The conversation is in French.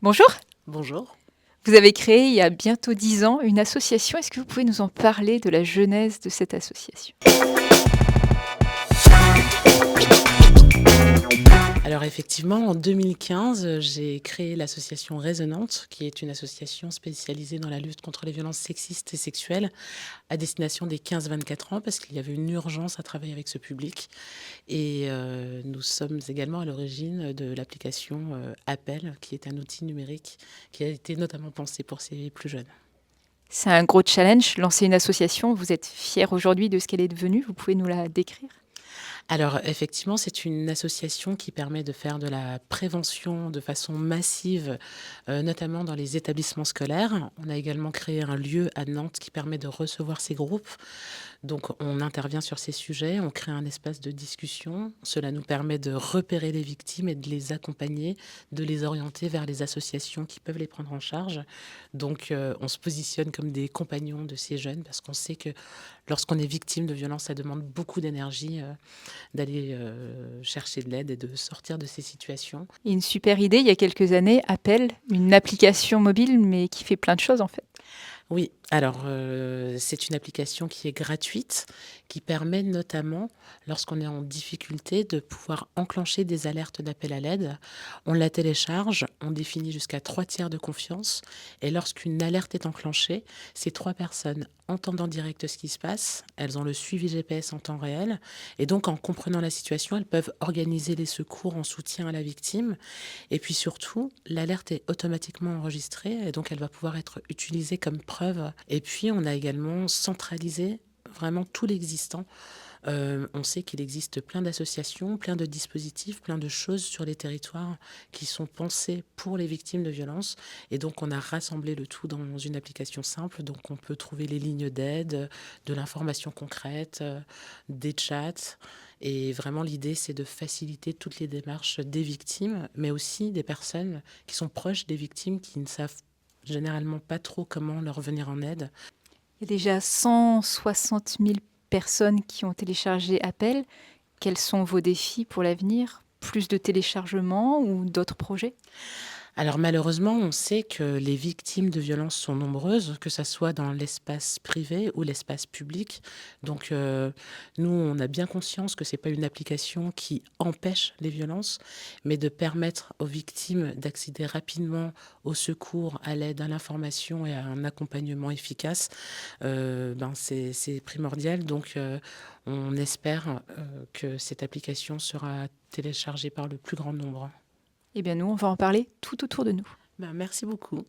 Bonjour, Bonjour. vous avez créé il y a bientôt 10 ans une association. Est-ce que vous pouvez nous en parler de la genèse de cette association? Alors effectivement, en 2015, j'ai créé l'association Résonante, qui est une association spécialisée dans la lutte contre les violences sexistes et sexuelles à destination des 15-24 ans, parce qu'il y avait une urgence à travailler avec ce public. Et nous sommes également à l'origine de l'application Appel, qui est un outil numérique qui a été notamment pensé pour ces plus jeunes. C'est un gros challenge, lancer une association. Vous êtes fier aujourd'hui de ce qu'elle est devenue. Vous pouvez nous la décrire? Alors effectivement, c'est une association qui permet de faire de la prévention de façon massive, notamment dans les établissements scolaires. On a également créé un lieu à Nantes qui permet de recevoir ces groupes. Donc on intervient sur ces sujets, on crée un espace de discussion. Cela nous permet de repérer les victimes et de les accompagner, de les orienter vers les associations qui peuvent les prendre en charge. Donc on se positionne comme des compagnons de ces jeunes parce qu'on sait que lorsqu'on est victime de violences, ça demande beaucoup d'énergie d'aller chercher de l'aide et de sortir de ces situations. Et une super idée, il y a quelques années, Appel, une application mobile, mais qui fait plein de choses en fait. Oui, alors c'est une application qui est gratuite, qui permet notamment, lorsqu'on est en difficulté, de pouvoir enclencher des alertes d'appel à l'aide. On la télécharge, on définit jusqu'à 3 tiers de confiance, et lorsqu'une alerte est enclenchée, ces 3 personnes entendent en direct ce qui se passe, elles ont le suivi GPS en temps réel, et donc en comprenant la situation, elles peuvent organiser les secours en soutien à la victime. Et puis surtout, l'alerte est automatiquement enregistrée et donc elle va pouvoir être utilisée comme preuve. Et puis on a également centralisé vraiment tout l'existant. On sait qu'il existe plein d'associations, plein de dispositifs, plein de choses sur les territoires qui sont pensées pour les victimes de violences. Et donc on a rassemblé le tout dans une application simple. Donc on peut trouver les lignes d'aide, de l'information concrète, des chats. Et vraiment l'idée c'est de faciliter toutes les démarches des victimes, mais aussi des personnes qui sont proches des victimes qui ne savent généralement pas trop comment leur venir en aide. Il y a déjà 160 000 personnes qui ont téléchargé Appel. Quels sont vos défis pour l'avenir? Plus de téléchargements ou d'autres projets? Alors malheureusement, on sait que les victimes de violences sont nombreuses, que ça soit dans l'espace privé ou l'espace public. Donc nous, on a bien conscience que c'est pas une application qui empêche les violences, mais de permettre aux victimes d'accéder rapidement au secours, à l'aide, à l'information et à un accompagnement efficace, c'est primordial. Donc on espère que cette application sera téléchargée par le plus grand nombre. Eh bien nous, on va en parler tout autour de nous. Merci beaucoup.